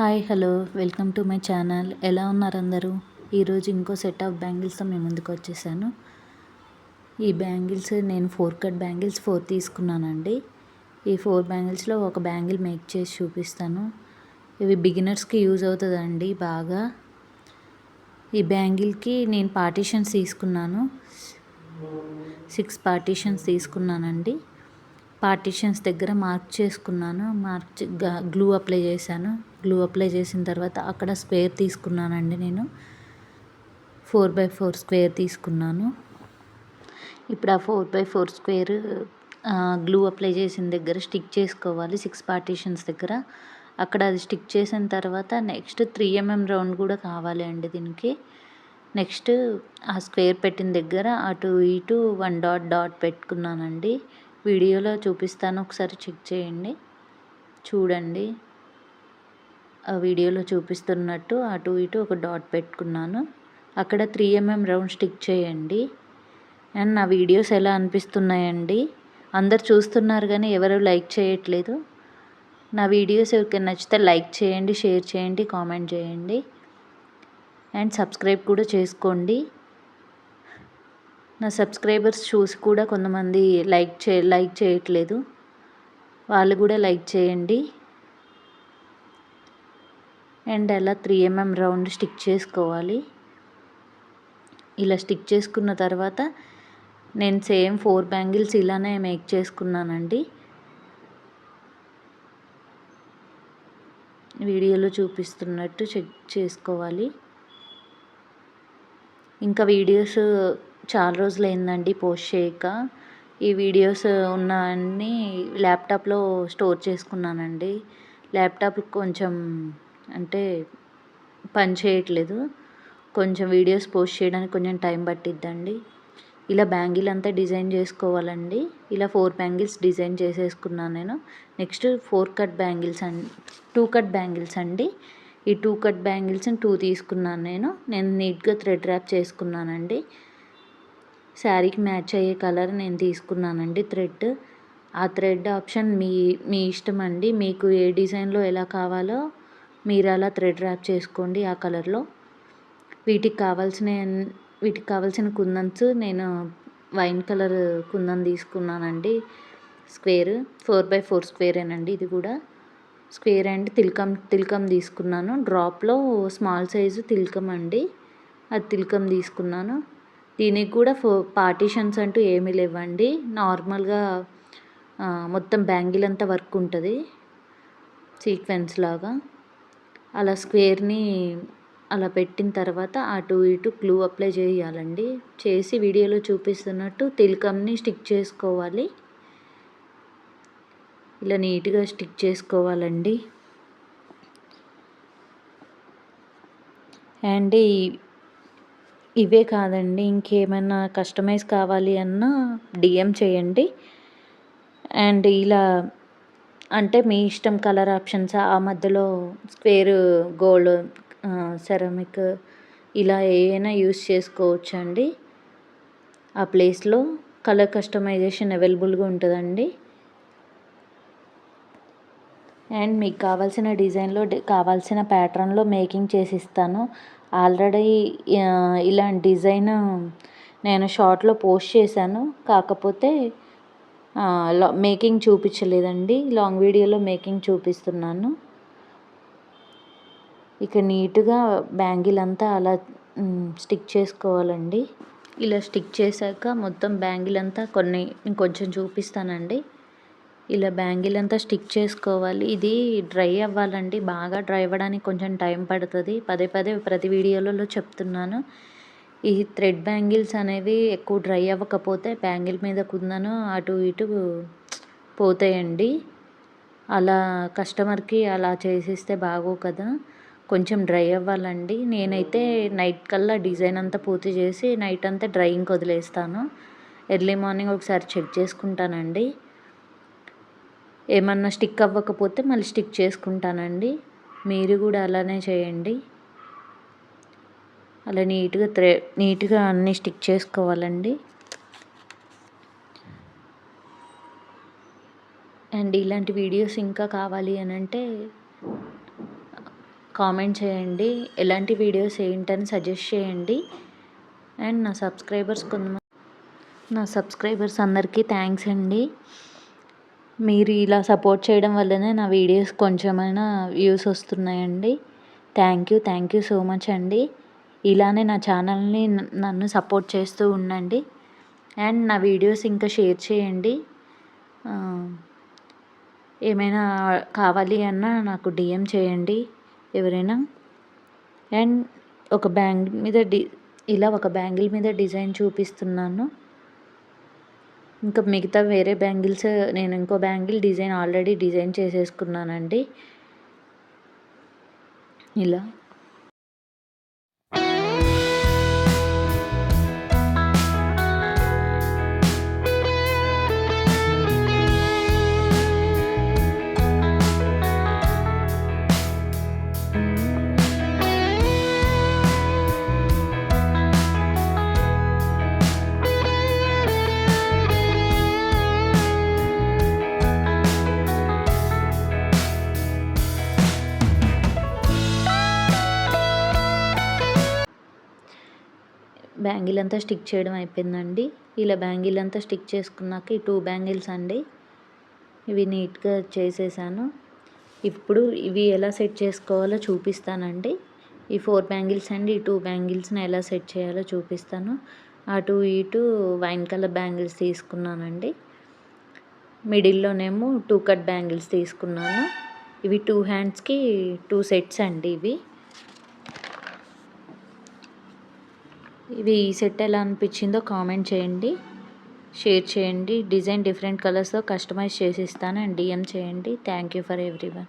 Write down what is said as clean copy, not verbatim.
Hi hello welcome to my channel. ఎలా ఉన్నారు అందరూ? ఈరోజు ఇంకో సెట్ ఆఫ్ బ్యాంగిల్స్తో మేము ముందుకు వచ్చేసాను. ఈ బ్యాంగిల్స్ నేను 4 కట్ బ్యాంగిల్స్ 4 తీసుకున్నానండి. ఈ 4 బ్యాంగిల్స్లో ఒక బ్యాంగిల్ మేక్ చేసి చూపిస్తాను. ఇవి బిగినర్స్కి యూజ్ అవుతుందండి బాగా. ఈ బ్యాంగిల్కి నేను పార్టీషన్స్ తీసుకున్నాను. 6 పార్టీషన్స్ తీసుకున్నానండి. పార్టీషన్స్ దగ్గర మార్క్ చేసుకున్నాను. గ్లూ అప్లై చేశాను. గ్లూ అప్లై చేసిన తర్వాత అక్కడ స్క్వేర్ తీసుకున్నానండి. నేను 4x4 స్క్వేర్ తీసుకున్నాను. ఇప్పుడు ఆ 4x4 స్క్వేర్ గ్లూ అప్లై చేసిన దగ్గర స్టిక్ చేసుకోవాలి. 6 పార్టీషన్స్ దగ్గర అక్కడ అది స్టిక్ చేసిన తర్వాత నెక్స్ట్ 3mm రౌండ్ కూడా కావాలి అండి దీనికి. నెక్స్ట్ ఆ స్క్వేర్ పెట్టిన దగ్గర అటు ఇటు 1 డాట్ డాట్ పెట్టుకున్నానండి. వీడియోలో చూపిస్తాను, ఒకసారి చెక్ చేయండి. చూడండి, ఆ వీడియోలో చూపిస్తున్నట్టు అటు ఇటు ఒక డాట్ పెట్టుకున్నాను. అక్కడ 3mm రౌండ్ స్టిక్ చేయండి. అండ్ నా వీడియోస్ ఎలా అనిపిస్తున్నాయండి? అందరు చూస్తున్నారు కానీ ఎవరు లైక్ చేయట్లేదు. నా వీడియోస్ ఎవరికైనా నచ్చితే లైక్ చేయండి, షేర్ చేయండి, కామెంట్ చేయండి అండ్ సబ్స్క్రైబ్ కూడా చేసుకోండి. నా సబ్స్క్రైబర్స్ చూసి కూడా కొంతమంది లైక్ చేయట్లేదు. వాళ్ళు కూడా లైక్ చేయండి. అండ్ అలా 3mm రౌండ్ స్టిక్ చేసుకోవాలి. ఇలా స్టిక్ చేసుకున్న తర్వాత నేను సేమ్ 4 బ్యాంగిల్స్ ఇలానే మేక్ చేసుకున్నానండి. వీడియోలో చూపిస్తున్నట్టు చెక్ చేసుకోవాలి. ఇంకా వీడియోస్ చాలా రోజులైందండి పోస్ట్ చేయక. ఈ వీడియోస్ ఉన్న అన్నీ ల్యాప్టాప్లో స్టోర్ చేసుకున్నానండి. ల్యాప్టాప్ కొంచెం అంటే పని చేయట్లేదు. కొంచెం వీడియోస్ పోస్ట్ చేయడానికి కొంచెం టైం పట్టిద్దండి. ఇలా బ్యాంగిల్ అంతా డిజైన్ చేసుకోవాలండి. ఇలా 4 బ్యాంగిల్స్ డిజైన్ చేసేసుకున్నాను నేను. Next 4 cut bangles 2 cut bangles అండి. ఈ 2 కట్ బ్యాంగిల్స్ని 2 తీసుకున్నాను నేను నీట్గా థ్రెడ్ ర్యాప్ చేసుకున్నానండి. శారీకి మ్యాచ్ అయ్యే కలర్ నేను తీసుకున్నానండి థ్రెడ్. ఆ థ్రెడ్ ఆప్షన్ మీ ఇష్టం అండి. మీకు ఏ డిజైన్లో ఎలా కావాలో మీరు అలా థ్రెడ్ ర్యాప్ చేసుకోండి ఆ కలర్లో. వీటికి కావాల్సిన కుందన్స్ నేను వైన్ కలర్ కుందన్ తీసుకున్నానండి. స్క్వేర్ 4x4 స్క్వేరేనండి ఇది కూడా. స్క్వేర్ అండ్ తిలకం తీసుకున్నాను. డ్రాప్లో స్మాల్ సైజు తిలకం అండి, అది తిలకం తీసుకున్నాను. దీనికి కూడా పార్టీషన్స్ అంటూ ఏమీ లేవండి. నార్మల్గా మొత్తం బ్యాంగిల్ అంతా వర్క్ ఉంటుంది సీక్వెన్స్ లాగా. అలా స్క్వేర్ని అలా పెట్టిన తర్వాత అటు ఇటు గ్లూ అప్లై చేయాలండి. చేసి వీడియోలో చూపిస్తున్నట్టు తిలకంని స్టిక్ చేసుకోవాలి. ఇలా నీట్గా స్టిక్ చేసుకోవాలండి. అండ్ ఇవే కాదండి, ఇంకేమైనా కస్టమైజ్ కావాలి అన్నా డిఎం చేయండి. అండ్ ఇలా అంటే మీ ఇష్టం కలర్ ఆప్షన్స్ ఆ మధ్యలో స్క్వేర్, గోల్డ్, సెరామిక్ ఇలా ఏమైనా యూస్ చేసుకోవచ్చండి. ఆ ప్లేస్లో కలర్ కస్టమైజేషన్ అవైలబుల్గా ఉంటుందండి. అండ్ మీకు కావాల్సిన డిజైన్లో కావాల్సిన ప్యాటర్న్లో మేకింగ్ చేసి ఇస్తాను. ఆల్రెడీ ఇలాంటి డిజైన్ నేను షార్ట్లో పోస్ట్ చేశాను. కాకపోతే మేకింగ్ చూపించలేదండి. లాంగ్ వీడియోలో మేకింగ్ చూపిస్తున్నాను. ఇక నీట్గా బ్యాంగిల్ అంతా అలా స్టిక్ చేసుకోవాలండి. ఇలా స్టిక్ చేశాక మొత్తం బ్యాంగిల్ అంతా ఇంకొంచెం చూపిస్తానండి. ఇలా బ్యాంగిల్ అంతా స్టిక్ చేసుకోవాలి. ఇది డ్రై అవ్వాలండి. బాగా డ్రై అవ్వడానికి కొంచెం టైం పడుతుంది. పదే ప్రతి వీడియోలలో చెప్తున్నాను. ఈ థ్రెడ్ బ్యాంగిల్స్ అనేవి ఎక్కువ డ్రై అవ్వకపోతే బ్యాంగిల్ మీద కుందను అటు ఇటు పోతాయండి. అలా కస్టమర్కి అలా చేసిస్తే బాగో కదా. కొంచెం డ్రై అవ్వాలండి. నేనైతే నైట్ కల్లా డిజైన్ అంతా పూర్తి చేసి నైట్ అంతా డ్రైయింగ్కి వదిలేస్తాను. ఎర్లీ మార్నింగ్ ఒకసారి చెక్ చేసుకుంటానండి. ఏమన్నా స్టిక్ అవ్వకపోతే మళ్ళీ స్టిక్ చేసుకుంటానండి. మీరు కూడా అలానే చేయండి. అలా నీట్గా అన్నీ స్టిక్ చేసుకోవాలండి. అండ్ ఇలాంటి వీడియోస్ ఇంకా కావాలి అని అంటే కామెంట్ చేయండి. ఎలాంటి వీడియోస్ ఏంటని సజెస్ట్ చేయండి. అండ్ నా సబ్స్క్రైబర్స్ అందరికీ థ్యాంక్స్ అండి. మీరు ఇలా సపోర్ట్ చేయడం వల్లనే నా వీడియోస్ కొంచెమైనా వ్యూస్ వస్తున్నాయండి. థ్యాంక్ యూ సో మచ్ అండి. ఇలానే నా ఛానల్ని నన్ను సపోర్ట్ చేస్తూ ఉండండి. అండ్ నా వీడియోస్ ఇంకా షేర్ చేయండి. ఏమైనా కావాలి అన్నా నాకు DM చేయండి ఎవరైనా. అండ్ ఒక బ్యాంగిల్ మీద డిజైన్ చూపిస్తున్నాను. ఇంకా మిగతా వేరే బ్యాంగిల్స్ నేను ఇంకో బ్యాంగిల్ డిజైన్ ఆల్రెడీ డిజైన్ చేసేసుకున్నానండి. ఇలా బ్యాంగిల్ అంతా స్టిక్ చేయడం అయిపోయిందండి. ఇలా బ్యాంగిల్ అంతా స్టిక్ చేసుకున్నాక ఈ 2 బ్యాంగిల్స్ అండి, ఇవి నీట్గా చేసేసాను. ఇప్పుడు ఇవి ఎలా సెట్ చేసుకోవాలో చూపిస్తానండి. ఈ 4 బ్యాంగిల్స్ అండి, ఈ 2 బ్యాంగిల్స్ని ఎలా సెట్ చేయాలో చూపిస్తాను. అటు ఇటు వైన్ కలర్ బ్యాంగిల్స్ తీసుకున్నానండి. మిడిల్లోనేమో 2 కట్ బ్యాంగిల్స్ తీసుకున్నాను. ఇవి 2 హ్యాండ్స్కి 2 సెట్స్ అండి. ఈ సెట్ ఎలా అనిపించిందో కామెంట్ చేయండి, షేర్ చేయండి. డిజైన్ డిఫరెంట్ కలర్స్తో కస్టమైజ్ చేసి ఇస్తాను అండ్ DM చేయండి. Thank you for everyone.